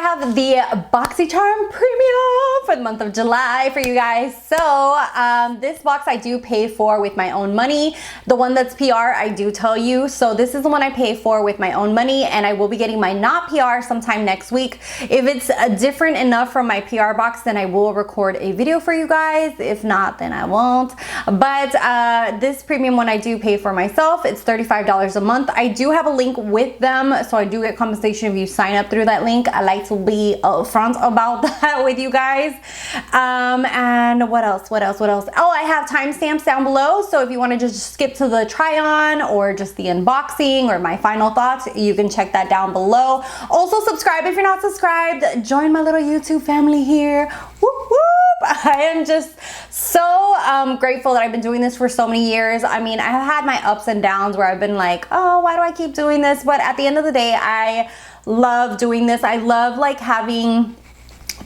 have the Boxycharm Premium for the month of July for you guys. So this box I do pay for with my own money. The one that's PR, I do tell you. So this is the one I pay for with my own money, and I will be getting my not PR sometime next week. If it's different enough from my PR box, then I will record a video for you guys. If not, then I won't. But this premium one I do pay for myself. It's $35 a month. I do have a link with them, so I do get compensation if you sign up through that link. I like to be upfront about that with you guys. And what else? Oh, I have timestamps down below, so if you want to just skip to the try on or just the unboxing or my final thoughts, you can check that down below. Also subscribe if you're not subscribed. Join my little YouTube family here. Whoop whoop. I am just so grateful that I've been doing this for so many years. I mean, I have had my ups and downs where I've been like, oh, why do I keep doing this? But at the end of the day, I love doing this. I love like having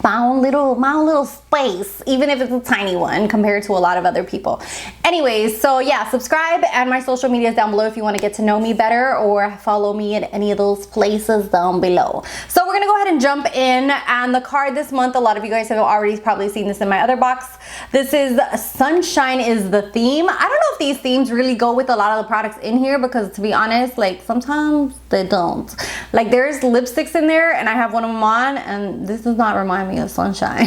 my own little space, even if it's a tiny one compared to a lot of other people. Anyways, so yeah, subscribe, and my social media is down below if you want to get to know me better or follow me at any of those places down below. So we're gonna go ahead and jump in, and the card this month, a lot of you guys have already probably seen this in my other box. This is Sunshine is the theme. I don't know if these themes really go with a lot of the products in here, because to be honest, like sometimes they don't. Like there's lipsticks in there and I have one of them on, and this does not remind me of sunshine.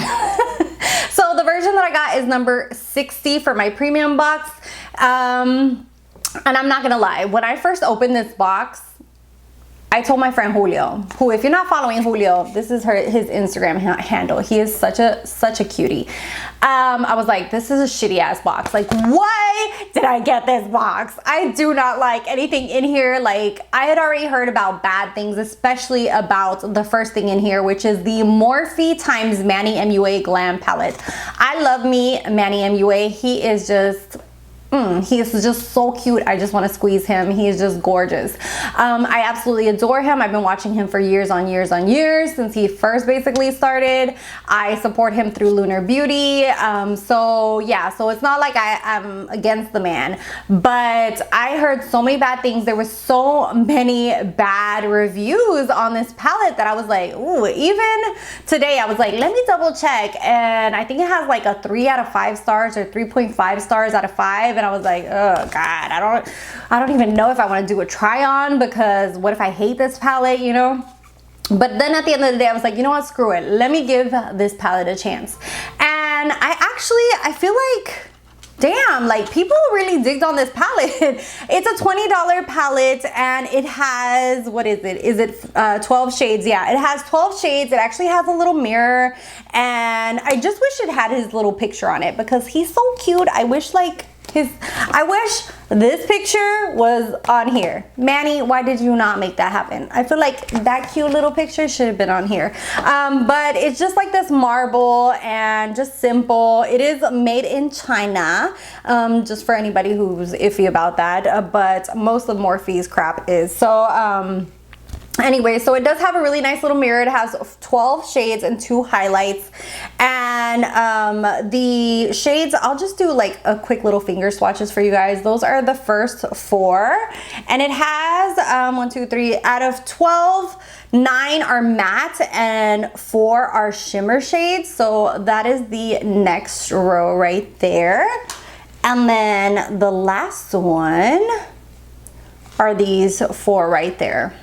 So the version that I got is number 60 for my premium box. And I'm not gonna lie, when I first opened this box, I told my friend Julio, who, if you're not following Julio, this is his Instagram handle. He is such a cutie. I was like, this is a shitty ass box. Like, why did I get this box? I do not like anything in here. Like, I had already heard about bad things, especially about the first thing in here, which is the Morphe x Manny MUA Glam Palette. I love me Manny MUA. He is just so cute. I just want to squeeze him. He is just gorgeous. I absolutely adore him. I've been watching him for years on years since he first basically started. I support him through Lunar Beauty. So yeah, so it's not like I'm against the man, but I heard so many bad things. There were so many bad reviews on this palette that I was like, ooh, even today I was like, let me double check. And I think it has like a 3 out of 5 stars or 3.5 stars out of 5. And I was like, oh God, I don't even know if I want to do a try on, because what if I hate this palette, you know? But then at the end of the day, I was like, you know what, screw it. Let me give this palette a chance. And I feel like, damn, like people really digged on this palette. It's a $20 palette, and it has, what is it? Is it 12 shades? Yeah, it has 12 shades. It actually has a little mirror, and I just wish it had his little picture on it, because he's so cute. I wish this picture was on here. Manny, why did you not make that happen? I feel like that cute little picture should have been on here. But it's just like this marble and just simple. It is made in China, just for anybody who's iffy about that. But most of Morphe's crap is. So, anyway, so it does have a really nice little mirror. It has 12 shades and 2 highlights. And the shades, I'll just do like a quick little finger swatches for you guys. Those are the first 4. And it has 1, 2, 3 out of 12, 9 are matte and 4 are shimmer shades. So that is the next row right there. And then the last one are these 4 right there.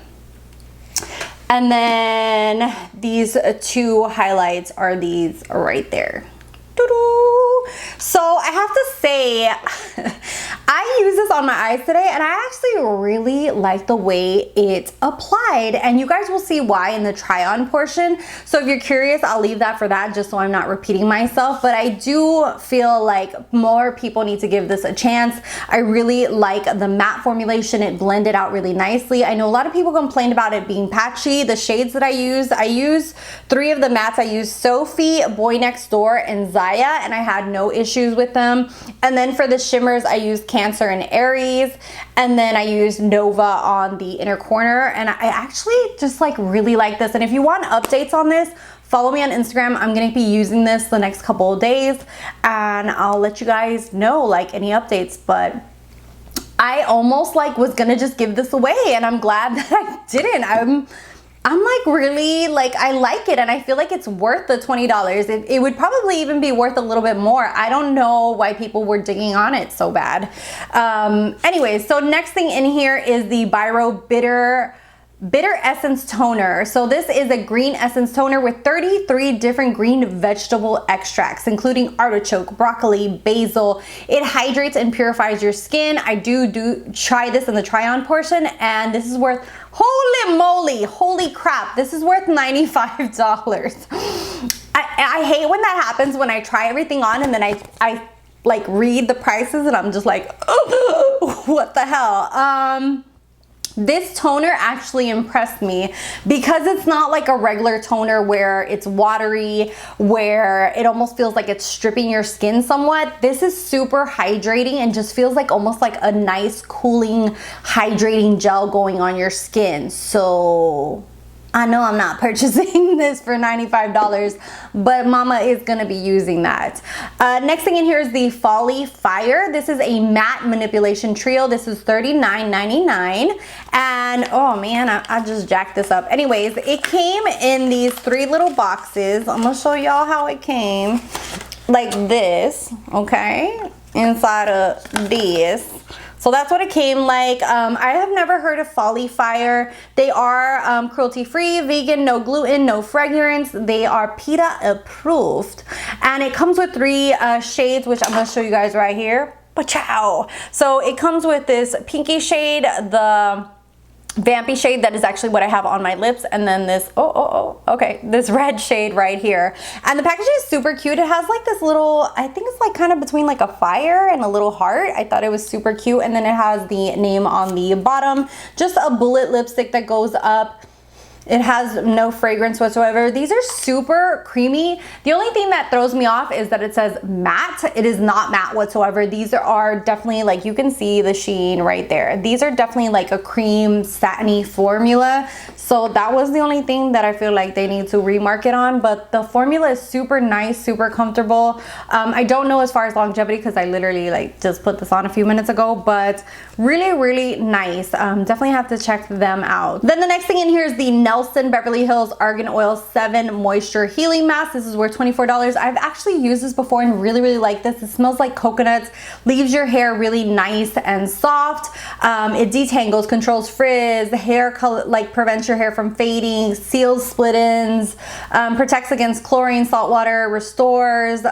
And then these 2 highlights are these right there. So I have to say, I used this on my eyes today, and I actually really like the way it applied, and you guys will see why in the try on portion. So if you're curious, I'll leave that for that, just so I'm not repeating myself. But I do feel like more people need to give this a chance. I really like the matte formulation. It blended out really nicely. I know a lot of people complained about it being patchy. The shades that I use 3 of the mattes. I used Sophie, Boy Next Door, and Zaya, and I had no issues with them. And then for the shimmers, I used Cancer and Aries, and then I used Nova on the inner corner. And I actually just like really like this. And if you want updates on this, follow me on Instagram. I'm gonna be using this the next couple of days, and I'll let you guys know like any updates. But I almost like was gonna just give this away, and I'm glad that I didn't. I'm like really like, I like it and I feel like it's worth the $20. It would probably even be worth a little bit more. I don't know why people were digging on it so bad. Anyways, so next thing in here is the Biro Bitter Essence Toner. So this is a green essence toner with 33 different green vegetable extracts, including artichoke, broccoli, basil. It hydrates and purifies your skin. I do try this in the try on portion, and this is worth, holy moly, holy crap, this is worth $95. I hate when that happens, when I try everything on and then I like read the prices and I'm just like, oh, what the hell? This toner actually impressed me because it's not like a regular toner where it's watery, where it almost feels like it's stripping your skin somewhat. This is super hydrating and just feels like almost like a nice cooling hydrating gel going on your skin. So I know I'm not purchasing this for $95, but mama is gonna be using that. Next thing in here is the Folly Fire. This is a matte manipulation trio. This is $39.99. And oh man, I just jacked this up. Anyways, it came in these 3 little boxes. I'm gonna show y'all how it came. Like this, okay? Inside of this. So that's what it came like. I have never heard of Folly Fire. They are cruelty-free, vegan, no gluten, no fragrance. They are PETA approved. And it comes with 3 shades, which I'm gonna show you guys right here. Pachow! So it comes with this pinky shade, the vampy shade that is actually what I have on my lips, and then this okay, this red shade right here. And the packaging is super cute. It has like this little, I think it's like kind of between like a fire and a little heart. I thought it was super cute. And then it has the name on the bottom, just a bullet lipstick that goes up. It has no fragrance whatsoever. These are super creamy. The only thing that throws me off is that it says matte. It is not matte whatsoever. These are definitely, like, you can see the sheen right there. These are definitely like a cream satiny formula. So that was the only thing that I feel like they need to remarket on, but the formula is super nice, super comfortable. I don't know as far as longevity because I literally like just put this on a few minutes ago, but really, really nice. Definitely have to check them out. Then the next thing in here is the Nelson Beverly Hills Argan Oil 7 Moisture Healing Mask. This is worth $24. I've actually used this before and really, really like this. It smells like coconuts, leaves your hair really nice and soft. It detangles, controls frizz, hair color, like prevents your hair from fading, seals split ends, protects against chlorine, salt water, restores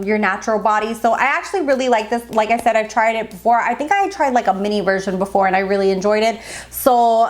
your natural body. So I actually really like this. Like I said, I've tried it before. I think I tried like a mini version before and I really enjoyed it. So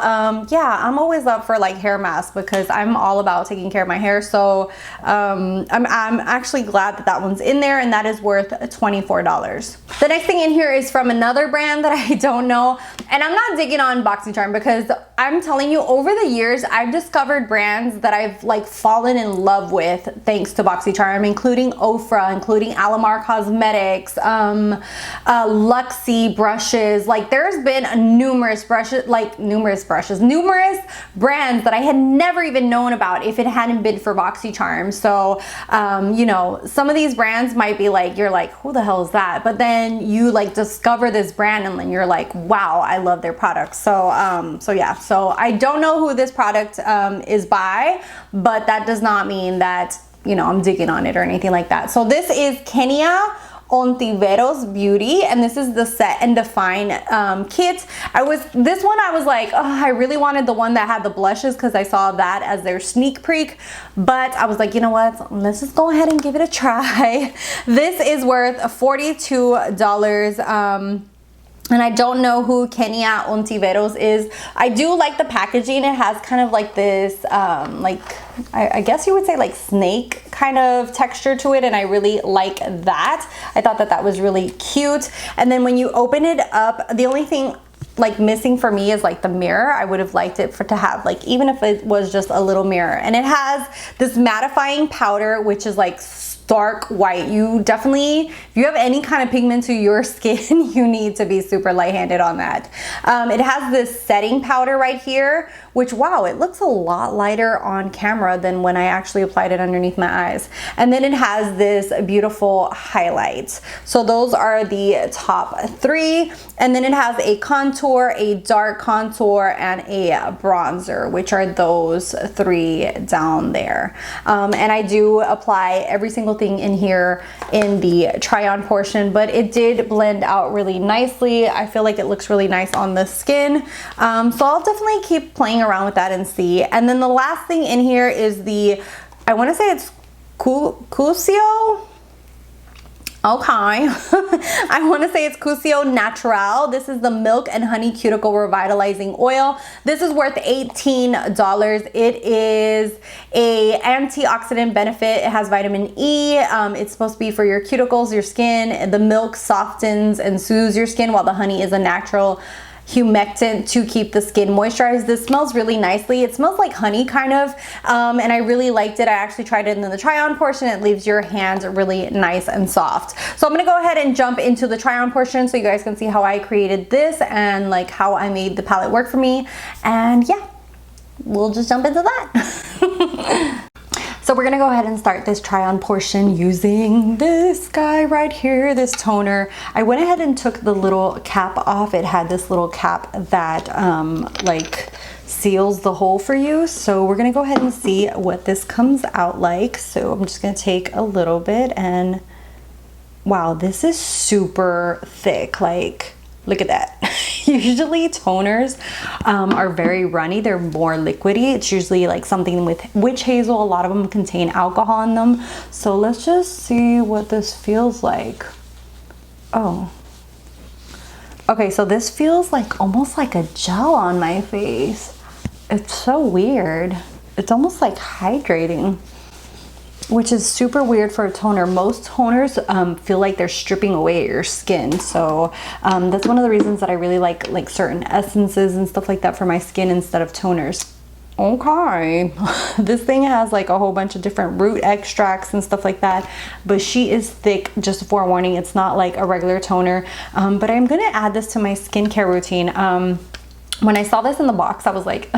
yeah, I'm always up for like hair masks because I'm all about taking care of my hair. So I'm actually glad that that one's in there, and that is worth $24. The next thing in here is from another brand that I don't know, and I'm not digging on Boxycharm because I'm telling you, over the years I've discovered brands that I've like fallen in love with thanks to Boxycharm, including Ofra, including Alamar Cosmetics, Luxie brushes. Like there's been numerous brands that I had never even known about if it hadn't been for Boxycharm. So you know, some of these brands might be like, you're like, who the hell is that? But then you like discover this brand and then you're like, wow, I love their products. So so yeah, so I don't know who this product is by, but that does not mean that, you know, I'm digging on it or anything like that. So this is Kenya Ontiveros Beauty, and this is the Set and Define kit. This one I was like, oh, I really wanted the one that had the blushes because I saw that as their sneak peek, but I was like, you know what, let's just go ahead and give it a try. This is worth $42. And I don't know who Kenya Ontiveros is. I do like the packaging. It has kind of like this, like, I guess you would say like snake kind of texture to it. And I really like that. I thought that that was really cute. And then when you open it up, the only thing like missing for me is like the mirror. I would have liked it to have like, even if it was just a little mirror. And it has this mattifying powder, which is like dark white. You definitely, if you have any kind of pigment to your skin, you need to be super light-handed on that. It has this setting powder right here, which, wow, it looks a lot lighter on camera than when I actually applied it underneath my eyes. And then it has this beautiful highlights. So those are the top 3. And then it has a contour, a dark contour, and a bronzer, which are those 3 down there. And I do apply every single thing in here in the try on portion, but it did blend out really nicely. I feel like it looks really nice on the skin. So I'll definitely keep playing around with that and see. And then the last thing in here is the, I want to say it's XOXO. Okay. I want to say it's XOXO Natural. This is the Milk and Honey Cuticle Revitalizing Oil. This is worth $18. It is a antioxidant benefit. It has vitamin E. It's supposed to be for your cuticles, your skin. The milk softens and soothes your skin, while the honey is a natural humectant to keep the skin moisturized. This smells really nicely. It smells like honey kind of, and I really liked it. I actually tried it in the try on portion. It leaves your hands really nice and soft. So I'm gonna go ahead and jump into the try on portion so you guys can see how I created this and like how I made the palette work for me. And yeah, we'll just jump into that. So we're gonna go ahead and start this try on portion using this guy right here, this toner. I went ahead and took the little cap off. It had this little cap that like seals the hole for you. So we're gonna go ahead and see what this comes out like. So I'm just gonna take a little bit, and wow, this is super thick. Like, look at that. Usually toners are very runny. They're more liquidy. It's usually like something with witch hazel. A lot of them contain alcohol in them. So let's just see what this feels like. Oh. Okay, so this feels like almost like a gel on my face. It's so weird. It's almost like hydrating, which is super weird for a toner. Most toners feel like they're stripping away your skin. So that's one of the reasons that I really like certain essences and stuff like that for my skin instead of toners. Okay, this thing has like a whole bunch of different root extracts and stuff like that, but she is thick, just a forewarning. It's not like a regular toner, but I'm gonna add this to my skincare routine. When I saw this in the box, I was like,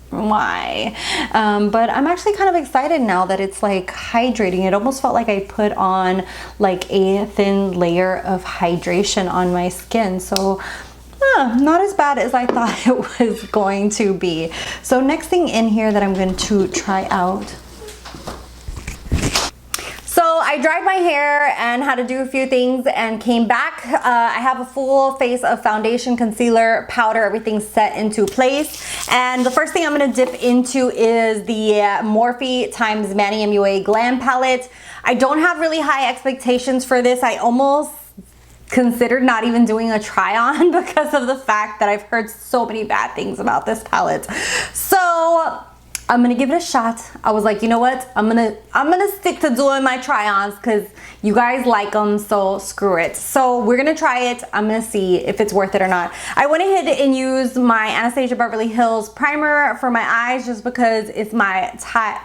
why? But I'm actually kind of excited now that it's like hydrating. It almost felt like I put on like a thin layer of hydration on my skin. So not as bad as I thought it was going to be. So next thing in here that I'm going to try out. So I dried my hair and had to do a few things and came back. I have a full face of foundation, concealer, powder, everything set into place. And the first thing I'm gonna dip into is the Morphe x Manny MUA Glam Palette. I don't have really high expectations for this. I almost considered not even doing a try on because of the fact that I've heard so many bad things about this palette. So I'm gonna give it a shot. I was like, you know what? I'm gonna stick to doing my try-ons because you guys like them, so screw it. So we're gonna try it. I'm gonna see if it's worth it or not. I went ahead and used my Anastasia Beverly Hills primer for my eyes just because it's my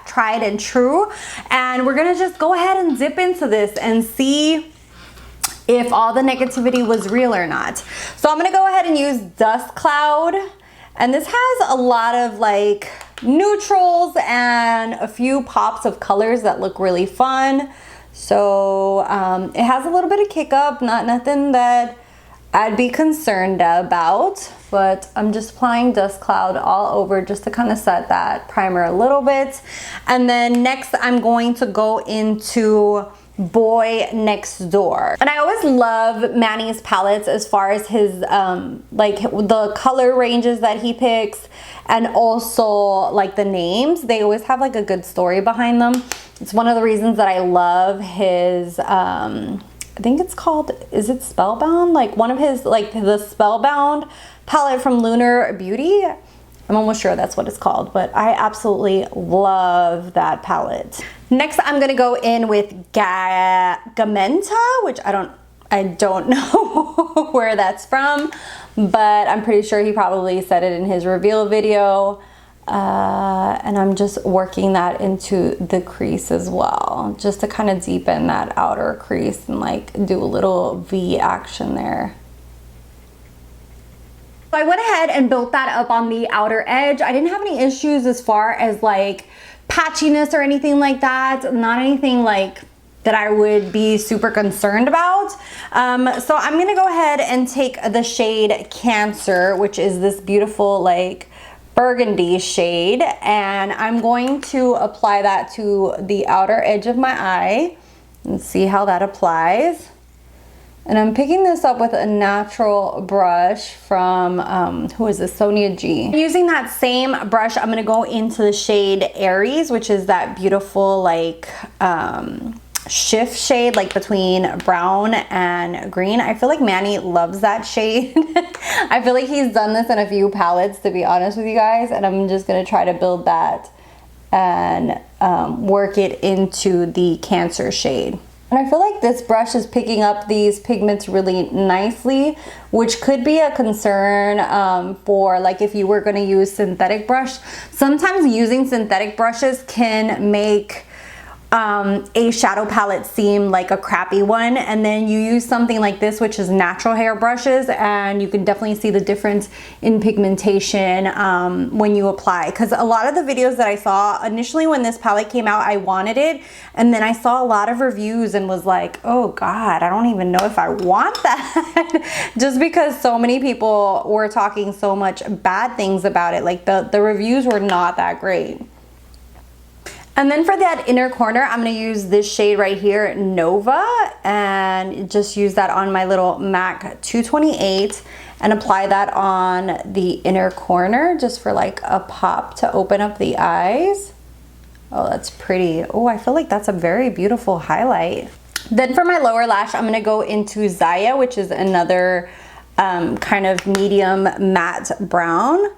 tried and true. And we're gonna just go ahead and dip into this and see if all the negativity was real or not. So I'm gonna go ahead and use Dust Cloud. And this has a lot of like neutrals and a few pops of colors that look really fun. So it has a little bit of kick up, nothing that I'd be concerned about, but I'm just applying Dust Cloud all over just to kind of set that primer a little bit. And then next I'm going to go into Boy Next Door. And I always love Manny's palettes as far as his like the color ranges that he picks, and also like the names. They always have like a good story behind them. It's one of the reasons that I love his I think it's called, is it Spellbound? Like one of his, like the Spellbound palette from Lunar Beauty. I'm almost sure that's what it's called, but I absolutely love that palette. Next, I'm gonna go in with Gamenta, which I don't know where that's from, but I'm pretty sure he probably said it in his reveal video. And I'm just working that into the crease as well, just to kind of deepen that outer crease and like do a little V action there. So I went ahead and built that up on the outer edge. I didn't have any issues as far as like patchiness or anything like that. Not anything like that I would be super concerned about. So I'm gonna go ahead and take the shade Cancer, which is this beautiful like burgundy shade, and I'm going to apply that to the outer edge of my eye and see how that applies. And I'm picking this up with a natural brush from, who is this, Sonia G. Using that same brush, I'm gonna go into the shade Aries, which is that beautiful like shift shade, like between brown and green. I feel like Manny loves that shade. I feel like he's done this in a few palettes, to be honest with you guys, and I'm just gonna try to build that and work it into the Cancer shade. And I feel like this brush is picking up these pigments really nicely, which could be a concern for like if you were gonna use synthetic brush. Sometimes using synthetic brushes can make a shadow palette seem like a crappy one, and then you use something like this, which is natural hair brushes, and you can definitely see the difference in pigmentation when you apply. Because a lot of the videos that I saw initially when this palette came out, I wanted it, and then I saw a lot of reviews and was like, oh god, I don't even know if I want that. Just because so many people were talking so much bad things about it. Like the reviews were not that great. And then for that inner corner, I'm gonna use this shade right here, Nova, and just use that on my little MAC 228 and apply that on the inner corner just for like a pop to open up the eyes. Oh, that's pretty. Oh, I feel like that's a very beautiful highlight. Then for my lower lash, I'm gonna go into Zaya, which is another kind of medium matte brown.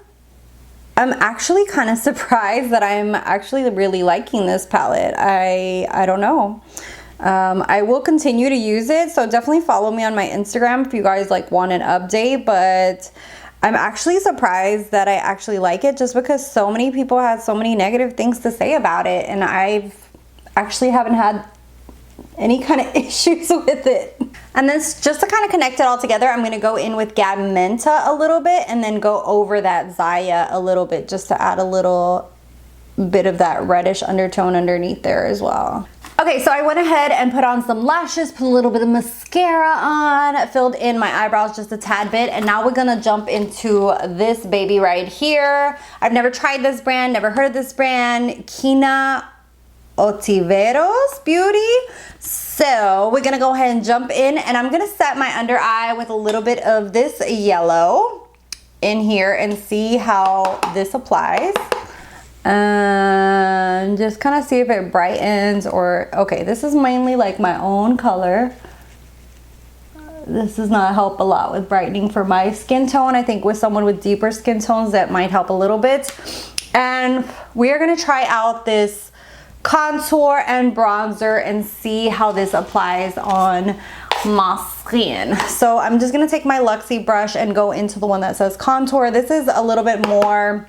I'm actually kind of surprised that I'm actually really liking this palette. I don't know. I will continue to use it, so definitely follow me on my Instagram if you guys like want an update, but I'm actually surprised that I actually like it just because so many people had so many negative things to say about it, and I've actually haven't had any kind of issues with it. And then just to kind of connect it all together, I'm gonna go in with Gab Menta a little bit and then go over that Zaya a little bit just to add a little bit of that reddish undertone underneath there as well. Okay, so I went ahead and put on some lashes, put a little bit of mascara on, filled in my eyebrows just a tad bit, and now we're gonna jump into this baby right here. I've never tried this brand, never heard of this brand, Kina Otiveros Beauty. So we're gonna go ahead and jump in, and I'm gonna set my under eye with a little bit of this yellow in here and see how this applies. And just kind of see if it brightens or, okay, this is mainly like my own color. This does not help a lot with brightening for my skin tone. I think with someone with deeper skin tones that might help a little bit. And we are gonna try out this contour and bronzer and see how this applies on my skin. So I'm just gonna take my Luxie brush and go into the one that says contour. This is a little bit more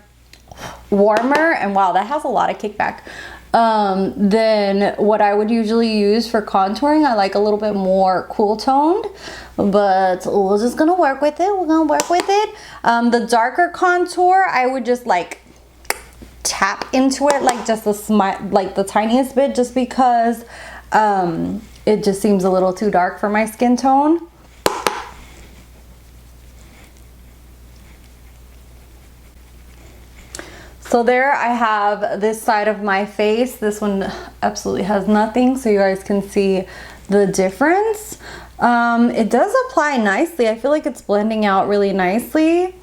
warmer, and wow, that has a lot of kickback than what I would usually use for contouring. I like a little bit more cool toned, but we're just gonna work with it. We're gonna work with it. The darker contour, I would just like tap into it like just like the tiniest bit, just because it just seems a little too dark for my skin tone. So there I have this side of my face. This one absolutely has nothing, so you guys can see the difference. It does apply nicely. I feel like it's blending out really nicely.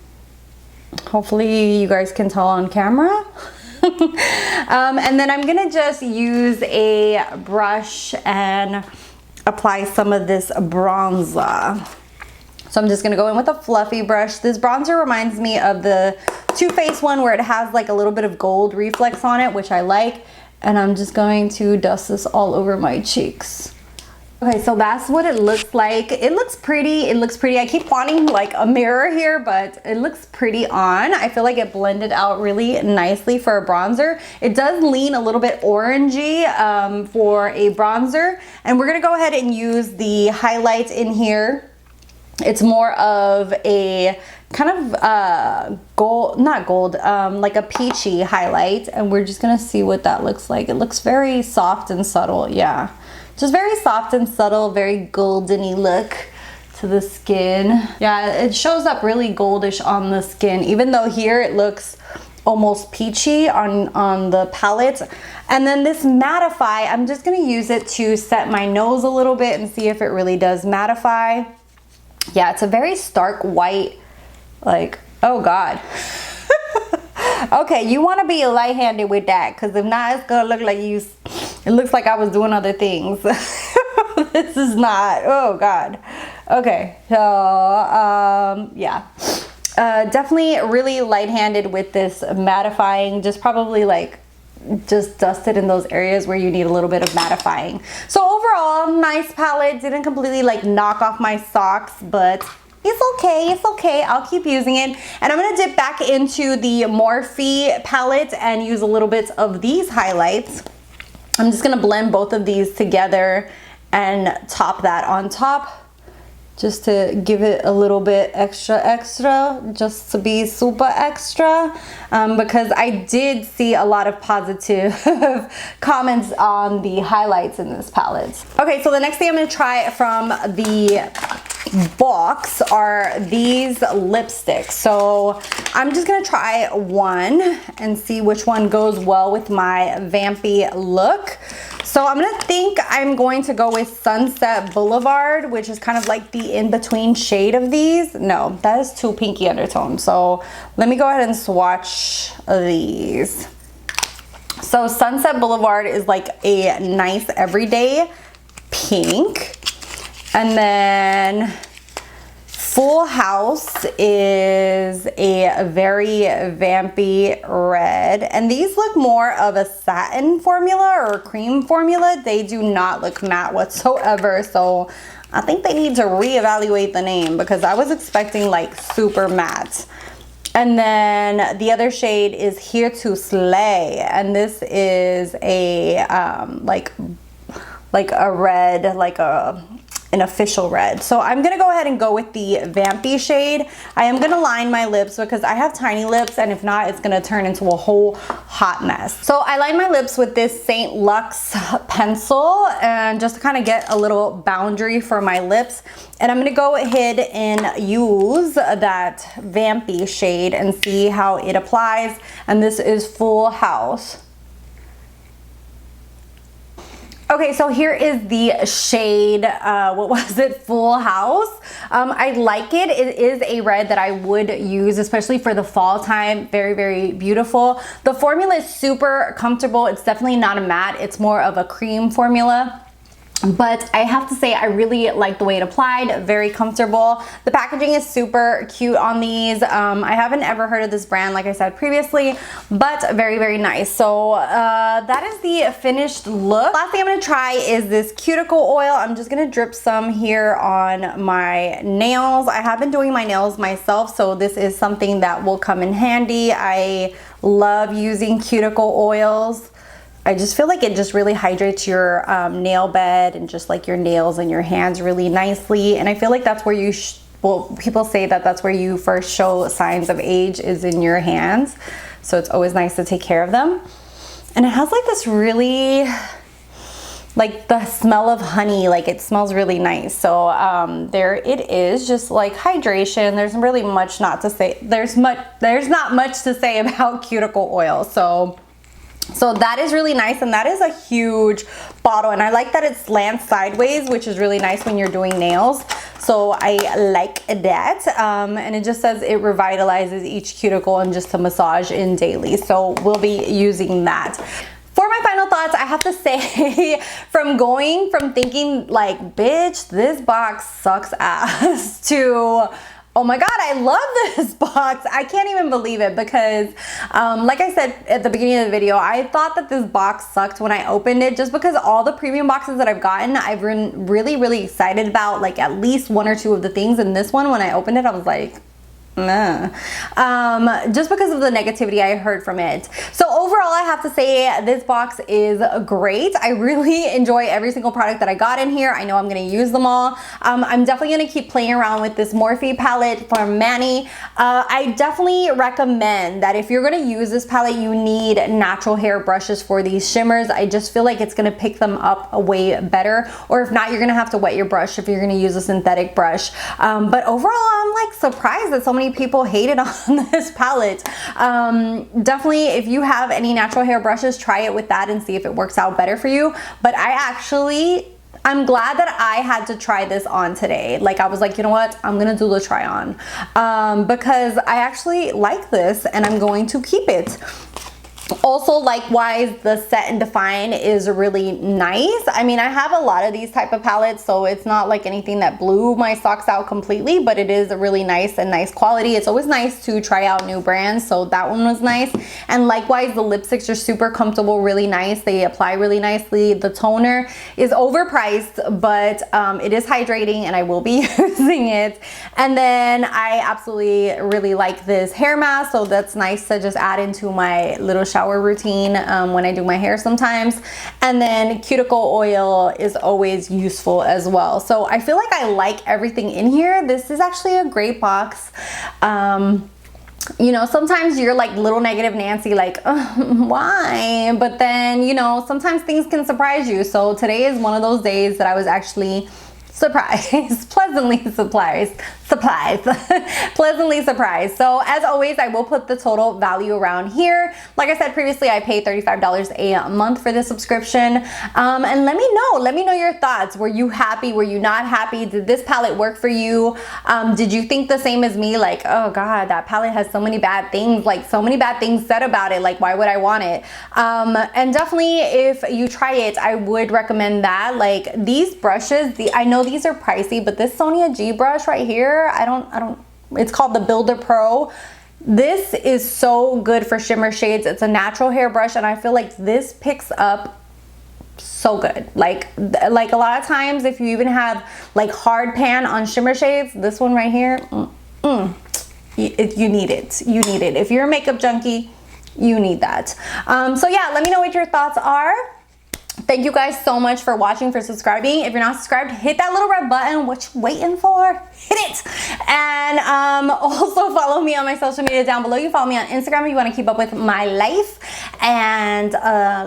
Hopefully you guys can tell on camera. And then I'm gonna just use a brush and apply some of this bronzer. So I'm just gonna go in with a fluffy brush. This bronzer reminds me of the Too Faced one where it has like a little bit of gold reflex on it, which I like. And I'm just going to dust this all over my cheeks. Okay, so that's what it looks like. It looks pretty, it looks pretty. I keep wanting like a mirror here, but it looks pretty on. I feel like it blended out really nicely for a bronzer. It does lean a little bit orangey for a bronzer. And we're gonna go ahead and use the highlight in here. It's more of a kind of gold, not gold, like a peachy highlight, and we're just gonna see what that looks like. It looks very soft and subtle. Yeah, just very soft and subtle, very goldeny look to the skin. Yeah, it shows up really goldish on the skin, even though here it looks almost peachy on the palette. And then this mattify, I'm just gonna use it to set my nose a little bit and see if it really does mattify. Yeah, it's a very stark white, like, oh God. Okay, you wanna be light-handed with that, because if not, it's gonna look like it looks like I was doing other things. This is not, oh God. Okay, so yeah. Definitely really light-handed with this mattifying, just probably like just dust it in those areas where you need a little bit of mattifying. So overall, nice palette. Didn't completely like knock off my socks, but it's okay, it's okay. I'll keep using it. And I'm gonna dip back into the Morphe palette and use a little bit of these highlights. I'm just gonna blend both of these together and top that on top, just to give it a little bit extra, just to be super extra, because I did see a lot of positive comments on the highlights in this palette. Okay, so the next thing I'm gonna try from the box are these lipsticks. So I'm just gonna try one and see which one goes well with my vampy look. So I'm going to go with Sunset Boulevard, which is kind of like the in-between shade of these. No, that is too pinky undertone. So let me go ahead and swatch these. So Sunset Boulevard is like a nice everyday pink. And then Full House is a very vampy red, and these look more of a satin formula or a cream formula. They do not look matte whatsoever, so I think they need to reevaluate the name, because I was expecting like super matte. And then the other shade is Here to Slay, and this is a like a red, like an official red. So I'm gonna go ahead and go with the vampy shade. I am gonna line my lips because I have tiny lips, and if not, it's gonna turn into a whole hot mess. So I line my lips with this Saint Lux pencil, and just to kind of get a little boundary for my lips. And I'm gonna go ahead and use that vampy shade and see how it applies. And this is Full House. Okay, so here is the shade, what was it, Full House. I like it. It is a red that I would use, especially for the fall time. Very, very beautiful. The formula is super comfortable. It's definitely not a matte. It's more of a cream formula. But I have to say, I really like the way it applied. Very comfortable. The packaging is super cute on these. I haven't ever heard of this brand, like I said previously, but very, very nice. So that is the finished look. Last thing I'm gonna try is this cuticle oil. I'm just gonna drip some here on my nails. I have been doing my nails myself, so this is something that will come in handy. I love using cuticle oils. I just feel like it just really hydrates your nail bed and just like your nails and your hands really nicely. And I feel like that's where you, well, people say that that's where you first show signs of age is in your hands. So it's always nice to take care of them. And it has like this really, like the smell of honey, like it smells really nice. So there it is, just like hydration. There's really much not to say. There's not much to say about cuticle oil. So that is really nice, and that is a huge bottle, and I like that it slants sideways, which is really nice when you're doing nails. So I like that, and it just says it revitalizes each cuticle and just to massage in daily. So we'll be using that. For my final thoughts, I have to say, from thinking like, bitch, this box sucks ass, to, oh my God, I love this box. I can't even believe it, because like I said at the beginning of the video, I thought that this box sucked when I opened it, just because all the premium boxes that I've gotten, I've been really, really excited about like at least one or two of the things. And this one, when I opened it, I was like, just because of the negativity I heard from it. So overall, I have to say this box is great. I really enjoy every single product that I got in here. I know I'm going to use them all. I'm definitely going to keep playing around with this Morphe palette from Meli. I definitely recommend that if you're going to use this palette, you need natural hair brushes for these shimmers. I just feel like it's going to pick them up way better, or if not, you're going to have to wet your brush if you're going to use a synthetic brush. But overall, I'm like surprised that so many people hated on this palette. Definitely, if you have any natural hair brushes, try it with that and see if it works out better for you. But I'm glad that I had to try this on today. Like, I was like, you know what, I'm gonna do the try on because I actually like this and I'm going to keep it. Also, likewise, the Set and Define is really nice. I mean, I have a lot of these type of palettes, so it's not like anything that blew my socks out completely, but it is a really nice and nice quality. It's always nice to try out new brands, so that one was nice. And likewise, the lipsticks are super comfortable, really nice. They apply really nicely. The toner is overpriced, but it is hydrating and I will be using it. And then I absolutely really like this hair mask, so that's nice to just add into my little shower routine when I do my hair sometimes. And then cuticle oil is always useful as well. So I feel like I like everything in here. This is actually a great box. You know, sometimes you're like little negative Nancy, like, why? But then, you know, sometimes things can surprise you. So today is one of those days that I was actually surprised, pleasantly surprised, pleasantly surprised. So as always, I will put the total value around here. Like I said previously, I pay $35 a month for this subscription. And let me know your thoughts. Were you happy? Were you not happy? Did this palette work for you? Did you think the same as me? Like, oh God, that palette has so many bad things, like so many bad things said about it. Like, why would I want it? And definitely if you try it, I would recommend that. Like these brushes, I know these are pricey, but this Sonia G brush right here, it's called the Builder Pro. This is so good for shimmer shades. It's a natural hair brush, and I feel like this picks up so good. Like a lot of times, if you even have like hard pan on shimmer shades, this one right here, you need it. You need it. If you're a makeup junkie, you need that. So yeah, let me know what your thoughts are. Thank you guys so much for watching, for subscribing. If you're not subscribed, hit that little red button. What you waiting for? Hit it. And also follow me on my social media down below. You follow me on Instagram if you want to keep up with my life and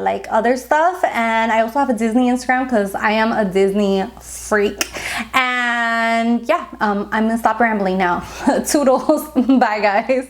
like other stuff. And I also have a Disney Instagram because I am a Disney freak. And yeah, I'm gonna stop rambling now. Toodles. Bye guys.